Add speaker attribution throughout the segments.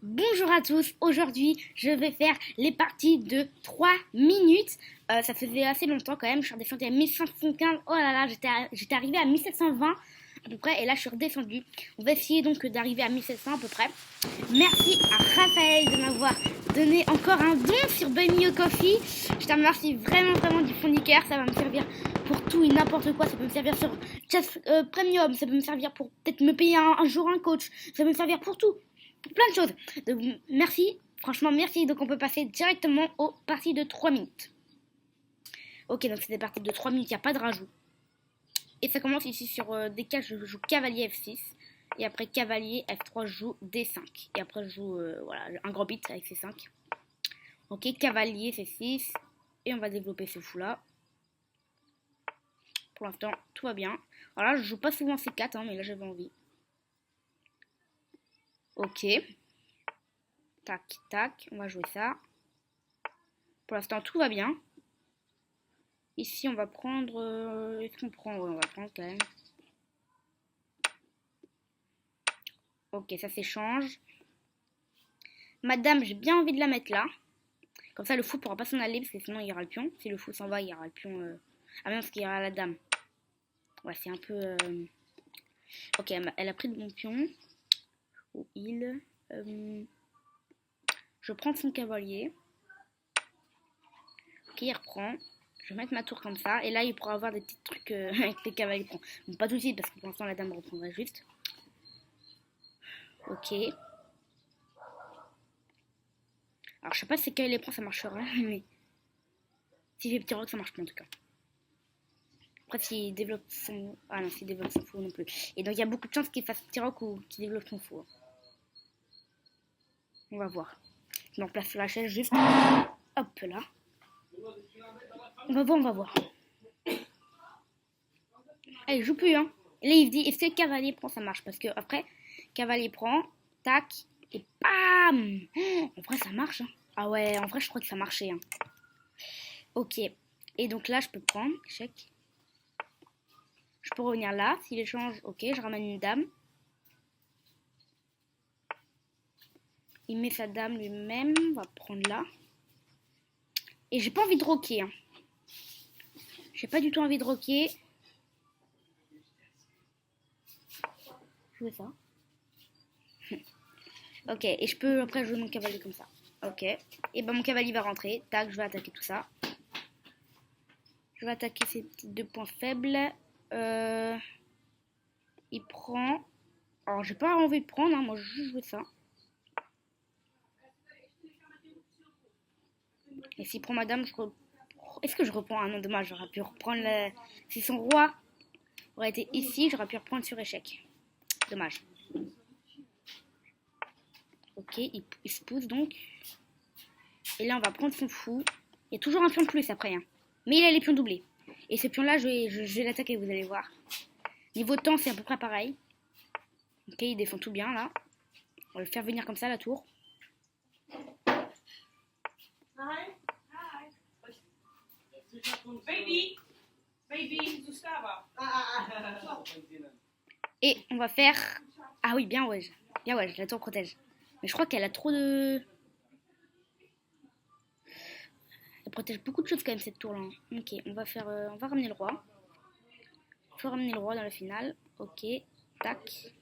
Speaker 1: Bonjour à tous, aujourd'hui je vais faire les parties de 3 minutes. Ça faisait assez longtemps quand même, je suis redescendue à 1515. Oh là là, j'étais arrivée à 1720 à peu près et là je suis redescendue. On va essayer donc d'arriver à 1700 à peu près. Merci à Raphaël de m'avoir donné encore un don sur Buy Me a Coffee. Je te remercie vraiment du fond du cœur, ça va me servir pour tout et n'importe quoi. Ça peut me servir sur Just Premium, ça peut me servir pour peut-être me payer un jour un coach, ça peut me servir pour tout. Plein de choses. Donc, merci, franchement merci. Donc on peut passer directement aux parties de 3 minutes. Ok, donc c'est des parties de 3 minutes, il n'y a pas de rajout. Et ça commence ici sur des cas, je joue cavalier F6. Et après cavalier F3, je joue D5. Et après je joue voilà, un grand bit avec C5. Ok, cavalier C6. Et on va développer ce fou là. Pour l'instant, tout va bien. Alors là, je joue pas souvent C4, hein, mais là j'avais envie. Ok. Tac, tac, on va jouer ça. Pour l'instant, tout va bien. Ici, on va prendre... Est-ce qu'on prend? Ouais, on va prendre quand même. Ok, ça s'échange. Madame, j'ai bien envie de la mettre là. Comme ça, le fou pourra pas s'en aller, parce que sinon, il y aura le pion. Si le fou s'en va, il y aura le pion... Ah non, parce qu'il y aura la dame. Ouais, c'est un peu... Ok, elle a pris de mon pion. Ou il... Je prends son cavalier. Ok, il reprend. Je vais mettre ma tour comme ça. Et là, il pourra avoir des petits trucs avec les cavaliers. Bon, pas tout de suite, parce que pour l'instant, la dame reprendra juste. Ok. Alors, je sais pas si cavalier prend, ça marchera. Mais si j'ai petit roc, ça marche pas en tout cas. Après, s'il développe son... Ah non, s'il développe son fou non plus. Et donc, il y a beaucoup de chances qu'il fasse petit roc ou qu'il développe son fou. On va voir. Je me replace sur la chaise juste. Hop là. On va voir. Allez, je joue plus, hein. Et là, il dit, est-ce que cavalier prend, ça marche? Parce que après, cavalier prend, tac, et bam! En vrai, ça marche, hein. Ah ouais, en vrai, je crois que ça marchait, hein. Ok. Et donc là, je peux prendre, échec. Je peux revenir là. S'il échange, ok, je ramène une dame. Il met sa dame lui-même. On va prendre là. Et j'ai pas envie de roquer, hein. J'ai pas du tout envie de roquer. Jouer ça. Ok, et je peux après jouer mon cavalier comme ça. Ok. Et ben mon cavalier va rentrer. Tac, je vais attaquer tout ça. Je vais attaquer ces petits deux points faibles. Il prend. Alors j'ai pas envie de prendre, hein. Moi je veux juste jouer ça. Et s'il prend madame, est-ce que je reprends? Ah non, dommage, j'aurais pu reprendre le... Si son roi aurait été ici, j'aurais pu reprendre sur échec. Dommage. Ok, il se pousse donc. Et là, on va prendre son fou. Il y a toujours un pion de plus après, hein. Mais il a les pions doublés. Et ce pion-là, je vais l'attaquer, vous allez voir. Niveau temps, c'est à peu près pareil. Ok, il défend tout bien, là. On va le faire venir comme ça, la tour. Et on va faire... Ah oui, bien ouais. Bien ouais, la tour protège. Mais je crois qu'elle a trop de... Elle protège beaucoup de choses quand même, cette tour-là. Ok, on va faire... on va ramener le roi. Il faut ramener le roi dans la finale. Ok, tac.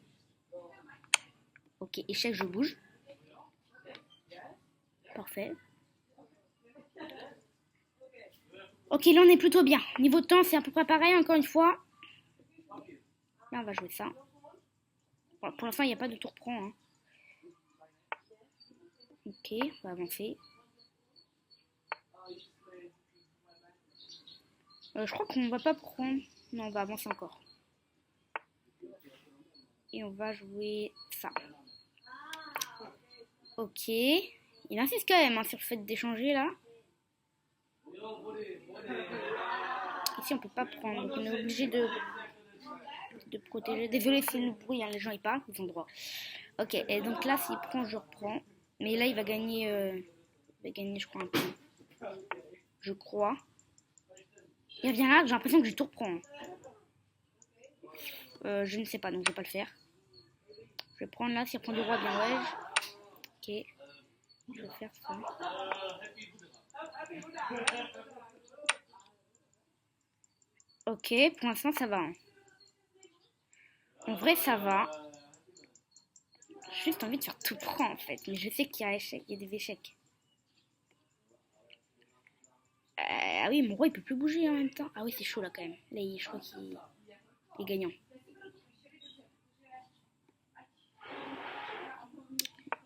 Speaker 1: Ok, échec, je bouge. Parfait. Ok, là on est plutôt bien. Niveau temps, c'est à peu près pareil, encore une fois. Là, on va jouer ça. Bon, pour l'instant, il n'y a pas de tour prend, hein. Ok, on va avancer. Je crois qu'on va pas prendre. Non, on va avancer encore. Et on va jouer ça. Ok. Il insiste quand même, hein, sur le fait d'échanger là. Ici, on peut pas prendre. Donc, on est obligé de protéger. Désolé si le bruit, hein, les gens ils parlent, ils ont le droit. Ok, et donc là, s'il prend, je reprends. Mais là, il va gagner, je crois, un peu. Je crois. Il revient là, j'ai l'impression que je tout reprends. Je ne sais pas, donc je vais pas le faire. Je vais prendre là, s'il prend du roi, bien ouais. Ok. Je vais faire ça. Ok, pour l'instant ça va. Hein. En vrai ça va. J'ai juste envie de faire tout prend en fait. Mais je sais qu'il y a échec, il y a des échecs. Ah oui, mon roi il peut plus bouger en même temps. Ah oui, c'est chaud là quand même. Là, je crois qu'il est gagnant.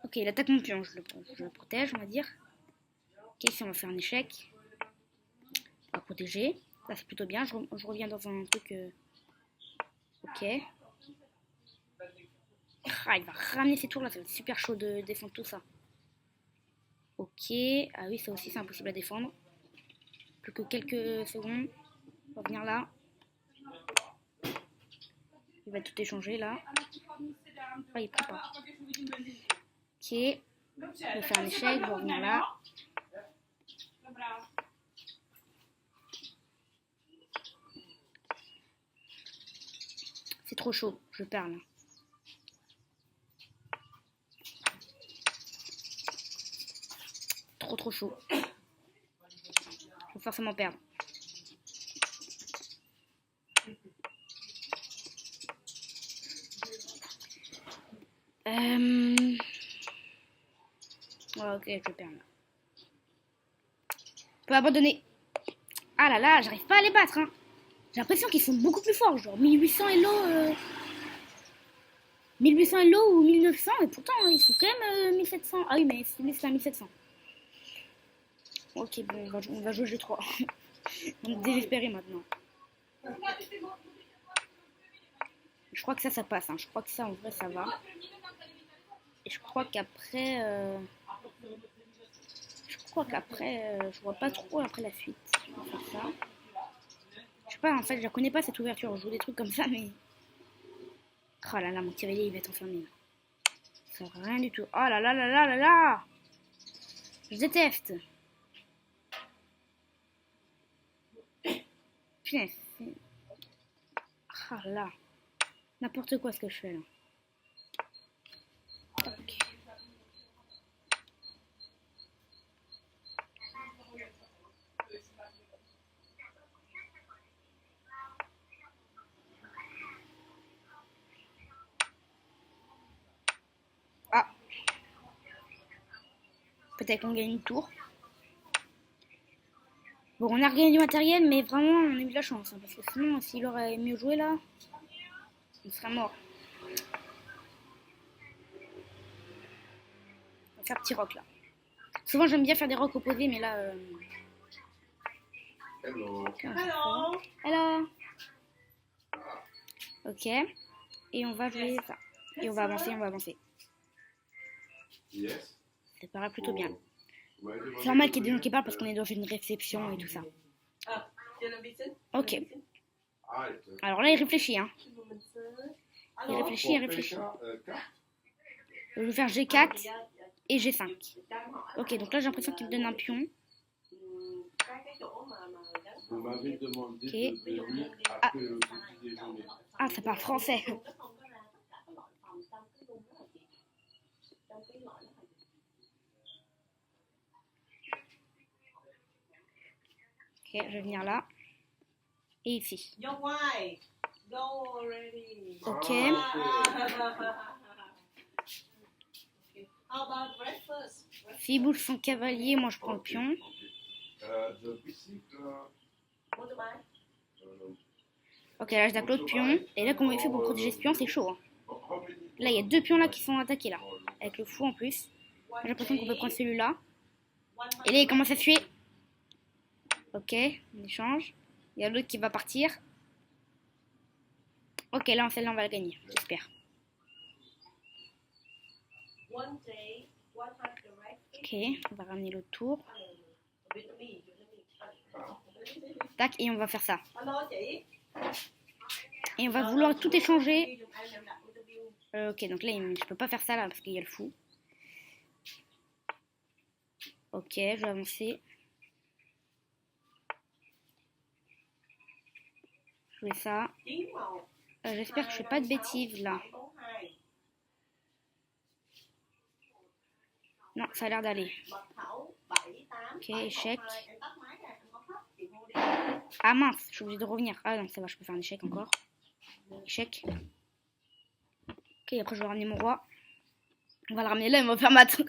Speaker 1: Ok, il attaque mon pion. Je le protège, on va dire. Ok, si on va faire un échec. On va protéger. Ça c'est plutôt bien. Je reviens dans un truc. Ok. Ah, il va ramener ses tours là. Ça va être super chaud de défendre tout ça. Ok. Ah oui, ça aussi c'est impossible à défendre. Plus que quelques secondes. On va venir là. Il va tout échanger là. Ah, il prend pas. Ok. Je vais faire un échec. Je vais revenir là. C'est trop chaud. Je perds là. Trop chaud. Je vais forcément perdre. Ouais, ok, je perds là. Je peux abandonner. Ah là là, j'arrive pas à les battre. Hein. J'ai l'impression qu'ils sont beaucoup plus forts. Genre 1800 Elo. 1800 Elo ou 1900. Et pourtant, ils sont quand même 1700. Ah oui, mais c'est à 1700. Ok, bon, on va jouer G3. On est désespéré maintenant. Je crois que ça passe. Hein. Je crois que ça, en vrai, ça va. Et je crois qu'après... je vois pas trop après la suite. Je vais faire ça. Je sais pas, en fait, je la connais pas cette ouverture. Je joue des trucs comme ça, mais... Oh là là, mon cavalier, il va être enfermé. Ça sert rien du tout. Oh là là là là là là. Je déteste. Punaise. Ah là. N'importe quoi ce que je fais là. Tac. Ah. Peut-être qu'on gagne une tour. Bon, on a regagné du matériel, mais vraiment, on a eu de la chance. Hein, parce que sinon, s'il aurait mieux joué là, on serait mort. On va faire petit rock là. Souvent, j'aime bien faire des rocks opposés, mais là...
Speaker 2: Hello.
Speaker 1: Hello. Hello. Ok. Et on va jouer ça. Et on va avancer.
Speaker 2: Yes.
Speaker 1: Ça paraît plutôt bien.
Speaker 2: Ouais,
Speaker 1: C'est normal qu'il y ait des gens qui parlent parce qu'on est dans une réception et tout ça. Ok. Alors là, il réfléchit. Hein. Il réfléchit. Je vais faire G4 et G5. Ok, donc là, j'ai l'impression qu'il me donne un pion.
Speaker 2: Vous m'avez demandé de venir
Speaker 1: Ah.
Speaker 2: après le petit déjeuner.
Speaker 1: Ah, ça parle français. Ok, je vais venir là. Et ici. Ok. S'il bouge son cavalier, moi je prends le pion. Ok, là je tape l'autre pion. Et là, comment il fait pour protéger ce pion, c'est chaud. Hein. Là, il y a deux pions là qui sont attaqués là. Avec le fou en plus. J'ai l'impression qu'on peut prendre celui-là. Et là, il commence à tuer. Ok, on échange. Il y a l'autre qui va partir. Ok, là, celle-là, on va la gagner, j'espère. Ok, on va ramener l'autre tour. Tac, et on va faire ça. Et on va vouloir tout échanger. Ok, donc là, je peux pas faire ça là parce qu'il y a le fou. Ok, je vais avancer. Je fais ça. J'espère que je fais pas de bêtises là. Non, ça a l'air d'aller. Ok, échec. Ah mince, je suis obligée de revenir. Ah non, ça va, je peux faire un échec encore. Échec. Ok, après je vais ramener mon roi. On va le ramener là, il va faire mat.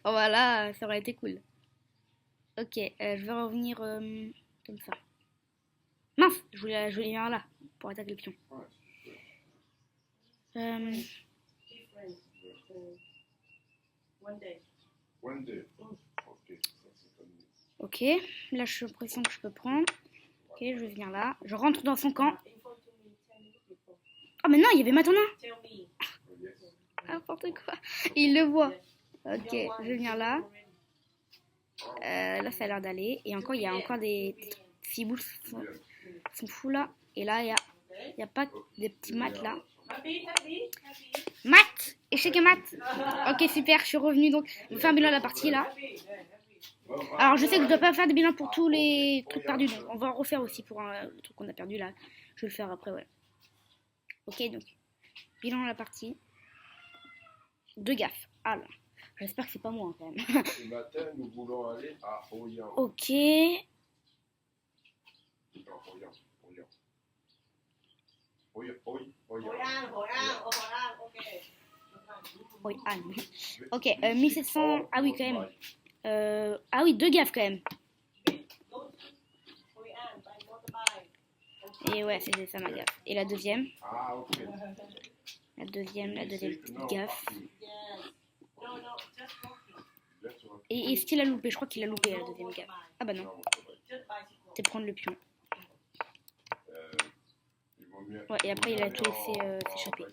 Speaker 1: Voilà, ça aurait été cool. Ok, je vais revenir comme ça. Mince, je voulais venir là pour attaquer le pion. Ok, là je suis l'impression que je peux prendre. Ok, je vais venir là. Je rentre dans son camp. Oh mais non, il y avait Matona. N'importe quoi. Il le voit. Ok, je vais venir là. Là ça a l'air d'aller. Et encore, il y a encore des petits boules sont fous là. Et là, il y a pas des petits mats là. Mat. Échec et mat. Ok, super, je suis revenue donc. On fait un bilan de la partie là. Alors je sais que je dois pas faire des bilans pour tous les trucs perdus, donc on va en refaire aussi pour le truc qu'on a perdu là. Je vais le faire après, ouais. Ok, donc bilan de la partie. 2 gaffes. Ah là, j'espère que c'est pas moi hein, quand même.
Speaker 2: Ce matin, nous voulons aller à Oyan.
Speaker 1: Ok. Oui, ah, ok, 1700. Ah oui, quand même. Ah oui, 2 gaffes quand même. Et ouais, c'est ça ma gaffe. Et la deuxième.
Speaker 2: Ah, ok.
Speaker 1: La deuxième petite gaffe. Et est-ce qu'il a loupé? Je crois qu'il a loupé la deuxième gaffe. Ah bah non. C'est prendre le pion. Ouais, et après il a tout laissé s'échapper.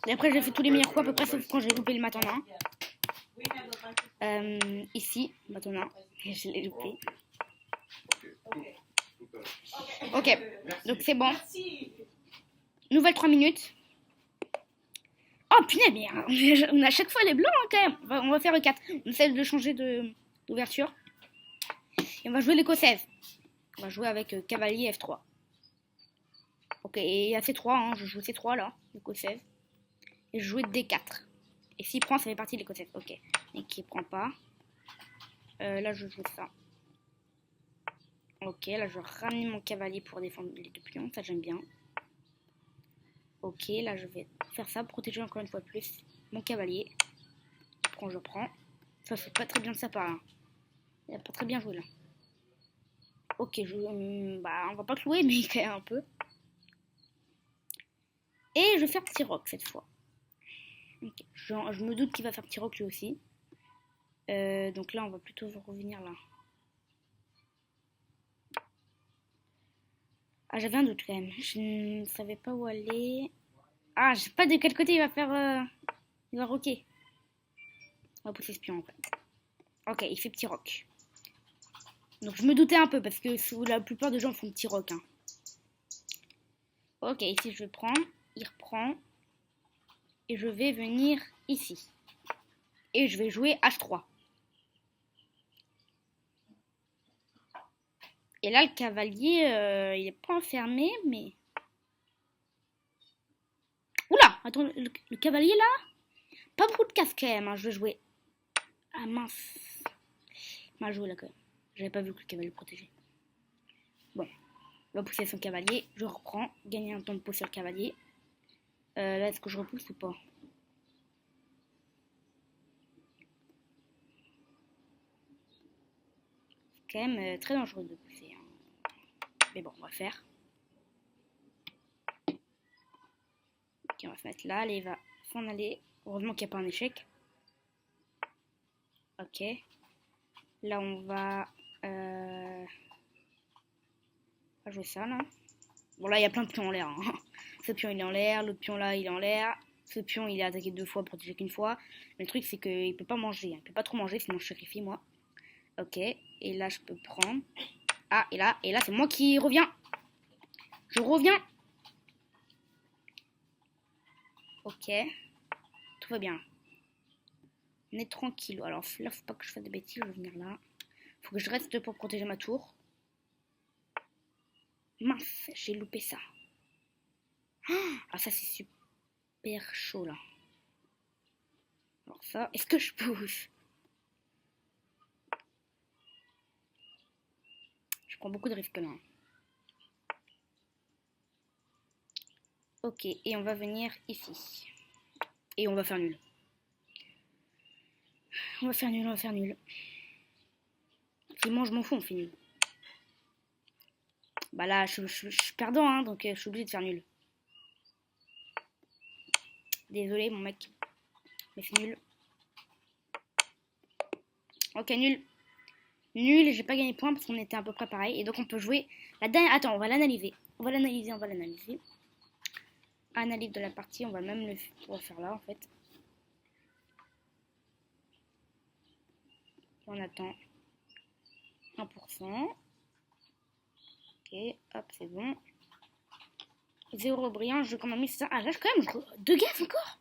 Speaker 1: Et après j'ai fait tous les meilleurs coups à peu près sauf quand j'ai loupé le matona. Ici, matona. Je l'ai loupé. Ok, donc c'est bon. Nouvelle 3 minutes. Oh punaise, mais on a à chaque fois les blancs hein, quand même. On va faire le 4. On essaie de changer d'ouverture. Et on va jouer l'écossaise. On va jouer avec cavalier F3. Ok, et il y a C3, hein, je joue C3 là, l'écossaise. Et je joue D4. Et s'il prend, ça fait partie de l'écossaise. Ok, et qui prend pas. Là, je joue ça. Ok, là, je vais ramener mon cavalier pour défendre les 2 pions. Ça, j'aime bien. Ok, là, je vais faire ça, protéger encore une fois plus mon cavalier. Je prends. Ça, c'est pas très bien de sa part. Hein. Il a pas très bien joué, là. Ok, on va pas clouer, mais quand même un peu. Et je vais faire petit roc cette fois. Okay. Je me doute qu'il va faire petit roc lui aussi. Donc là, on va plutôt revenir là. Ah, j'avais un doute quand même. Je ne savais pas où aller. Ah, je sais pas de quel côté il va faire. Il va rocker. On va pousser ce pion en fait. Ok, il fait petit roc. Donc je me doutais un peu parce que la plupart des gens font petit roc. Hein. Ok, ici je vais prendre. Il reprend. Et je vais venir ici. Et je vais jouer H3. Et là, le cavalier, il est pas enfermé, mais... Oula, attends, le cavalier là? Pas beaucoup de casse quand même, hein, je vais jouer. Ah mince. Mal joué là quand même. J'avais pas vu que le cavalier protégeait. Bon, on va pousser son cavalier. Je reprends, gagner un temps de pause sur le cavalier. Là, est-ce que je repousse ou pas? C'est quand même très dangereux de pousser. Hein. Mais bon, on va faire. Ok, on va se mettre là. Allez, il va s'en aller. Heureusement qu'il n'y a pas un échec. Ok. Là, on va jouer ça, là. Bon, là, il y a plein de pions en l'air. Hein. Ce pion, il est en l'air. L'autre pion, là, il est en l'air. Ce pion, il est attaqué 2 fois, protégé qu'une fois. Mais le truc, c'est qu'il peut pas manger. Hein. Il peut pas trop manger, sinon je sacrifie, moi. Ok. Et là, je peux prendre. Ah, et là, c'est moi qui reviens. Je reviens. Ok. Tout va bien. On est tranquille. Alors là, faut pas que je fasse des bêtises. Je vais venir là. Faut que je reste pour protéger ma tour. Mince, j'ai loupé ça. Ah, ça c'est super chaud là. Alors ça. Est-ce que je pousse? Je prends beaucoup de risques là. Ok, et on va venir ici. Et on va faire nul. On va faire nul, on va faire nul. Sinon, je m'en fous, on fait nul. Bah là, je suis perdant, hein, donc je suis obligée de faire nul. Désolé, mon mec. Mais c'est nul. Ok, nul. Nul, et j'ai pas gagné de points parce qu'on était à peu près pareil. Et donc, on peut jouer la dernière... Attends, on va l'analyser. On va l'analyser. Analyse de la partie, on va même le faire là, en fait. On attend 1%. Ok, hop, c'est bon. 0 brillant, je joue quand même mis ça. Ah, là, quand même, je... 2 gaffes encore.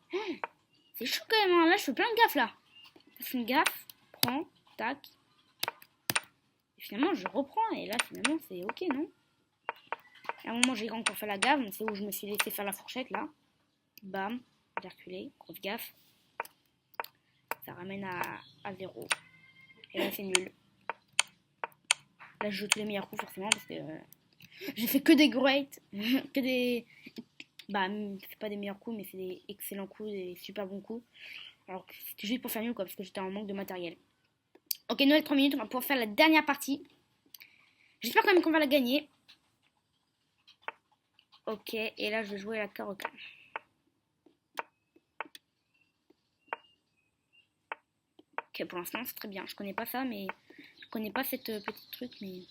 Speaker 1: C'est chaud quand même, hein. Là, je fais plein de gaffes, là. Je fais une gaffe, prends, tac. Et finalement, je reprends, et là, finalement, c'est ok, non? À un moment, j'ai encore fait la gaffe, c'est où je me suis laissé faire la fourchette, là. Bam, j'ai reculé, grosse gaffe. Ça ramène à 0. Et là, c'est nul. Là, je joue tous les meilleurs coups, forcément, parce que j'ai fait que des great, que des... Bah, c'est pas des meilleurs coups, mais c'est des excellents coups, des super bons coups. Alors, c'était juste pour faire mieux, quoi, parce que j'étais en manque de matériel. Ok, Noël 3 minutes, on va pouvoir faire la dernière partie. J'espère quand même qu'on va la gagner. Ok, et là, je vais jouer la carotte. Ok, pour l'instant, c'est très bien. Je connais pas ça, mais... Je connais pas cette petite truc, mais...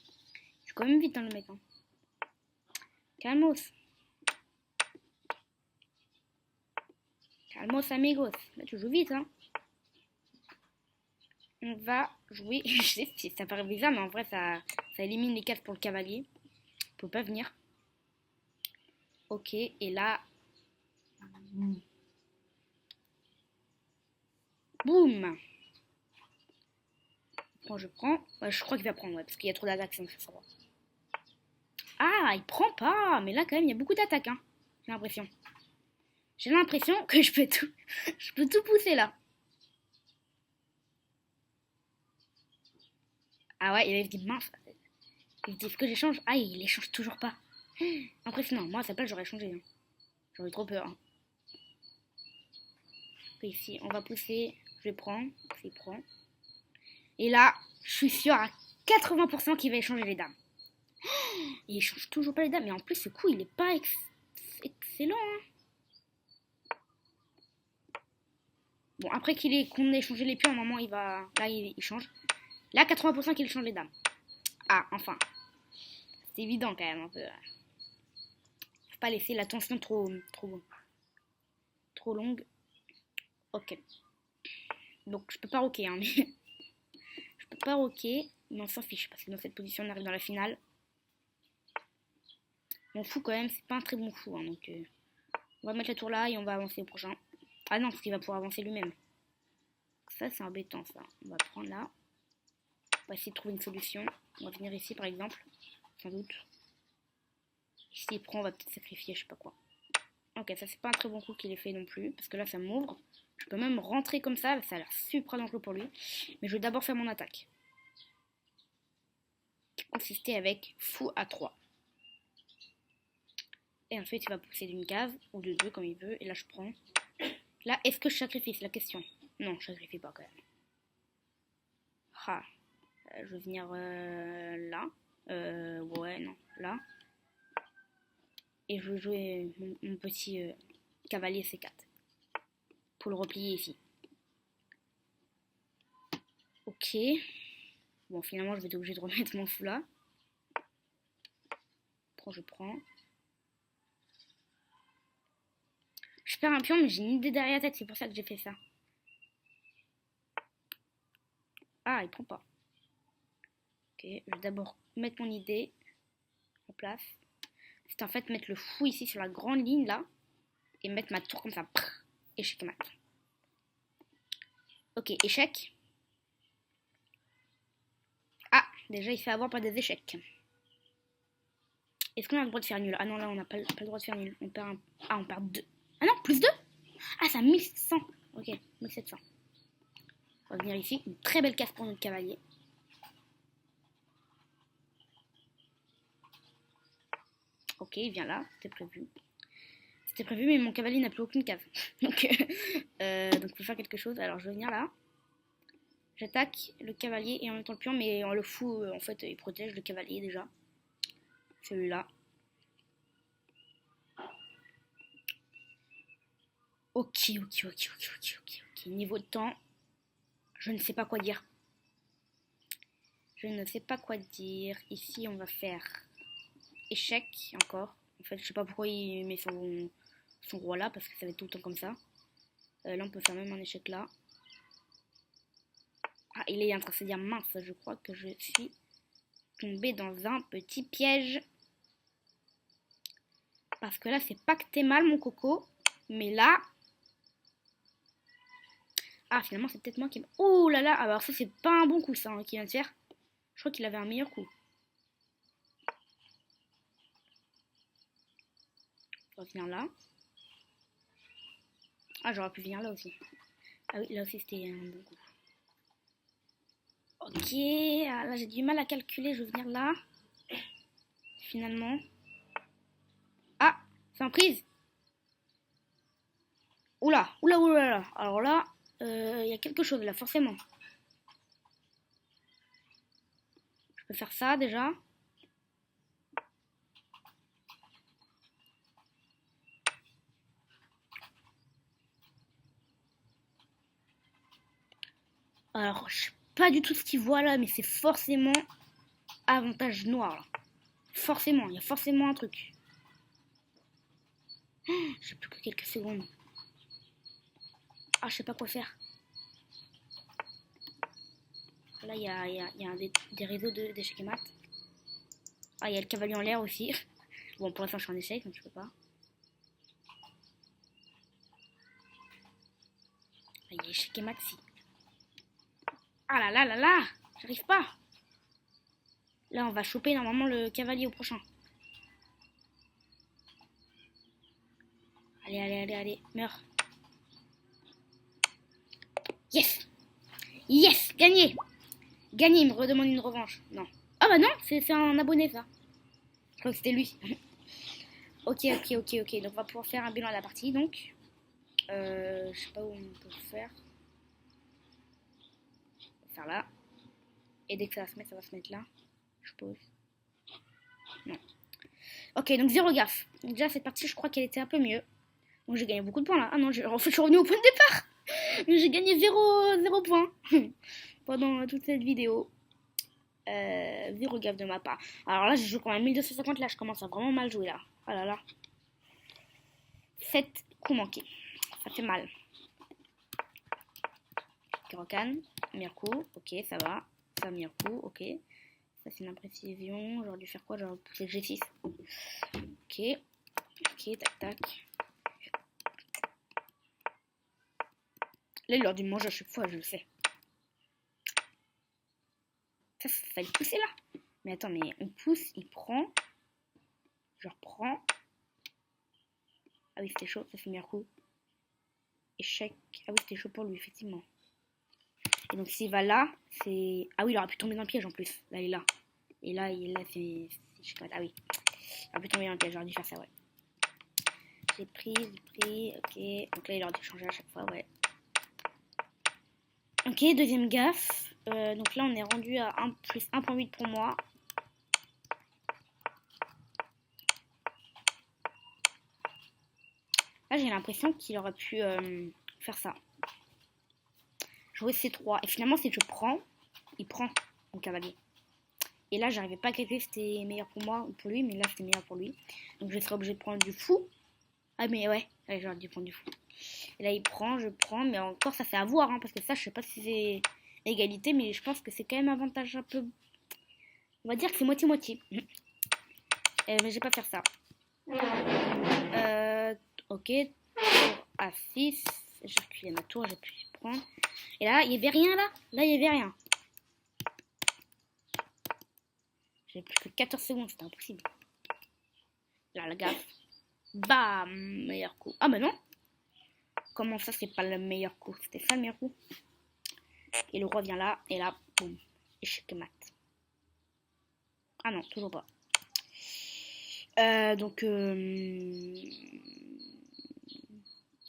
Speaker 1: Je suis quand même vite, hein, le mec. Hein. Calmos. Calmos, amigos. Là, tu joues vite, hein. On va jouer... Je sais, ça paraît bizarre, mais en vrai, ça élimine les cases pour le cavalier. Il peut pas venir. Ok, et là... Boum. Quand je prends... Ouais, je crois qu'il va prendre, ouais, parce qu'il y a trop d'attaques, ça me fait savoir. Ah, il prend pas. Mais là, quand même, il y a beaucoup d'attaques, hein. J'ai l'impression. J'ai l'impression que je peux tout... je peux tout pousser, là. Ah ouais, il dit mince. Il dit, est-ce que j'échange? Ah, il échange toujours pas. Impressionnant. Moi, à sa place, j'aurais changé. Hein. J'aurais trop peur. Hein. Ici, on va pousser. Je prends. Il prend. Et là, je suis sûre à 80% qu'il va échanger les dames. Et il change toujours pas les dames. Mais en plus, ce coup, il est pas excellent. Hein. Bon, après qu'on ait échangé les pions, à un moment, il va... Là, il change. Là, 80% qu'il change les dames. Ah, enfin. C'est évident, quand même, un peu. Faut pas laisser la tension trop longue. Ok. Donc, je peux pas rocker, hein, mais... je peux pas rocker, mais on s'en fiche, parce que dans cette position, on arrive dans la finale. Mon fou, quand même, c'est pas un très bon fou, hein, donc... on va mettre la tour là, et on va avancer au prochain. Ah non, parce qu'il va pouvoir avancer lui-même. Ça, c'est embêtant, ça. On va prendre là. On va essayer de trouver une solution. On va venir ici, par exemple. Sans doute. S'il prend, on va peut-être sacrifier, je sais pas quoi. Ok, ça, c'est pas un très bon coup qu'il ait fait non plus, parce que là, ça m'ouvre. Je peux même rentrer comme ça a l'air super dangereux pour lui. Mais je vais d'abord faire mon attaque. Qui consistait avec fou à 3. Et ensuite, il va pousser d'une case, ou de 2 comme il veut. Et là, je prends. Là, est-ce que je sacrifie? C'est la question. Non, je sacrifie pas quand même. Ah. Je vais venir là. Ouais, non, là. Et je vais jouer mon petit cavalier C4. Pour le replier ici. Ok. Bon, finalement, je vais être obligée de remettre mon fou là. Je prends. Je perds un pion, mais j'ai une idée derrière la tête. C'est pour ça que j'ai fait ça. Ah, il prend pas. Ok, je vais d'abord mettre mon idée en place. C'est en fait mettre le fou ici sur la grande ligne là. Et mettre ma tour comme ça. Échec et mat. Ok, échec. Ah, déjà il fait avoir par des échecs. Est-ce qu'on a le droit de faire nul? Ah non, là on n'a pas le droit de faire nul. On perd 2. Ah non, plus 2. Ah, c'est à 1100. Ok, 1700. On va venir ici. Une très belle case pour notre cavalier. Ok, il vient là. C'était prévu. C'était prévu, mais mon cavalier n'a plus aucune case. Donc, il faut faire quelque chose. Alors, je vais venir là. J'attaque le cavalier et en même temps le pion, mais on le fout, en fait, il protège le cavalier déjà. Celui-là. Ok. Niveau de temps, je ne sais pas quoi dire. Je ne sais pas quoi dire. Ici, on va faire échec encore. En fait, je sais pas pourquoi il met son roi là, parce que ça va être tout le temps comme ça. Là, on peut faire même un échec là. Ah, il est en train de se dire mince, je crois que je suis tombée dans un petit piège. Parce que là, c'est pas que t'es mal, mon coco. Mais là... Ah, finalement, c'est peut-être moi qui... Oh là là, alors ça, c'est pas un bon coup, ça, hein, qu'il vient de faire. Je crois qu'il avait un meilleur coup. On va venir là. Ah, j'aurais pu venir là aussi. Ah oui, là aussi, c'était un bon coup. Ok, ah, là, j'ai du mal à calculer. Je vais venir là. Finalement. Ah, c'est en prise. Oula. Alors là, il y a quelque chose là, forcément. Je peux faire ça déjà. Alors, je sais pas du tout ce qu'il voit là, mais c'est forcément avantage noir là. Forcément, il y a forcément un truc. J'ai plus que quelques secondes. Ah, je sais pas quoi faire. Là, il y a des réseaux d'échecs et mat. Ah, il y a le cavalier en l'air aussi. Bon, pour l'instant, je suis en échec, donc je peux pas. Ah, il y a échec et mat ici. Ah là, j'arrive pas. Là, on va choper normalement le cavalier au prochain. Allez, meurs. Yes, gagné. Gagné, il me redemande une revanche. Non. Ah bah non, c'est un abonné ça. Je crois que c'était lui. Ok. Donc on va pouvoir faire un bilan à la partie donc. Je sais pas où on peut faire. On va faire là. Et dès que ça va se mettre là. Je pose. Non. Ok, donc 0 gaffe. Donc déjà cette partie, je crois qu'elle était un peu mieux. Donc j'ai gagné beaucoup de points là. Ah non, en fait je suis revenu au point de départ. J'ai gagné 0 points pendant toute cette vidéo. 0 gaffe de ma part. Alors là, je joue quand même 1250. Là, je commence à vraiment mal jouer là. Oh là là. 7 coups manqués. Ça fait mal. Carocan, meilleur coup. Ok, ça va. Ça, meilleur coup. Ok. Ça, c'est une imprécision. J'aurais dû faire quoi? J'aurais poussé le G6. Ok, tac. Là, il leur dit manger à chaque fois, je le sais. Ça fallait pousser là. Mais attends, mais on pousse, il prend. Je reprends. Ah oui, c'était chaud, ça fait meilleur coup. Échec. Ah oui, c'était chaud pour lui, effectivement. Et donc s'il va là, c'est... Ah oui, il aurait pu tomber dans le piège en plus. Là, il est là. Et là, c'est... Ah oui. Il aurait pu tomber dans le piège, j'aurais dû faire ça, ouais. J'ai pris, ok. Donc là, il aurait dû changer à chaque fois, ouais. Ok, deuxième gaffe. Donc là, on est rendu à 1 plus 1.8 pour moi. Là, j'ai l'impression qu'il aurait pu faire ça. Jouer C3. Et finalement, si je prends, il prend mon cavalier. Et là, j'arrivais pas à calculer si c'était meilleur pour moi ou pour lui, mais là, c'était meilleur pour lui. Donc, je serais obligé de prendre du fou. Ah, mais ouais, j'aurais dû prendre du fou. Et là, il prend, je prends, mais encore, ça fait à voir, hein, parce que ça, je sais pas si c'est égalité, mais je pense que c'est quand même avantage un peu... On va dire que c'est moitié-moitié. Mais je vais pas faire ça. Ok, tour à 6. J'ai reculé ma tour, j'ai pu prendre. Et là, il n'y avait rien là. Là, il n'y avait rien. J'ai plus que 14 secondes, c'était impossible. Là, la gaffe. Bam, meilleur coup. Ah bah non. Comment ça, c'est pas le meilleur coup? C'était ça le meilleur coup? Et le roi vient là, et là, boum, échec mat. Ah non, toujours pas. Donc,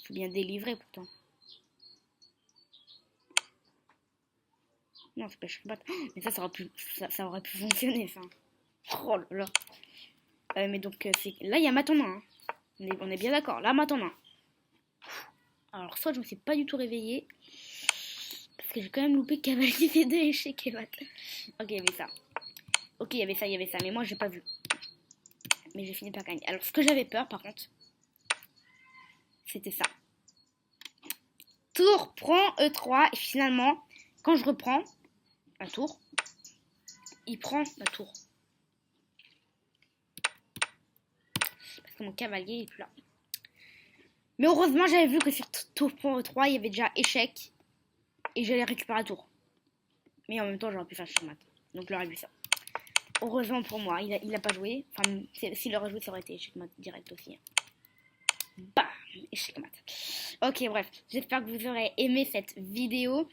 Speaker 1: faut bien délivrer pourtant. Non, c'est pas échec mat. Mais ça aurait pu fonctionner, ça. Oh là là. Mais donc, là, il y a mat en main. Hein. On est bien d'accord. Là, mat en main. Alors, soit je me suis pas du tout réveillée. Parce que j'ai quand même loupé cavalier V2 échec et mat. Ok, il y avait ça. Ok, il y avait ça. Mais moi, j'ai pas vu. Mais j'ai fini par gagner. Alors, ce que j'avais peur, par contre, c'était ça. Tour prend E3. Et finalement, quand je reprends un tour, il prend la tour. Parce que mon cavalier est plus là. Mais heureusement, j'avais vu que sur tour prend E3, il y avait déjà échec. Et j'allais récupérer la tour. Mais en même temps, j'aurais pu faire checkmate. Donc, j'aurais vu ça. Heureusement pour moi, il a pas joué. Enfin, s'il aurait joué, ça aurait été échec-mat direct aussi. Bam, échec-mat. Ok, bref. J'espère que vous aurez aimé cette vidéo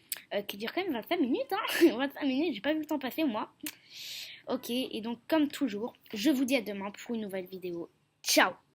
Speaker 1: qui dure quand même 25 minutes. Hein 25 minutes, j'ai pas vu le temps passer, moi. Ok, et donc, comme toujours, je vous dis à demain pour une nouvelle vidéo. Ciao!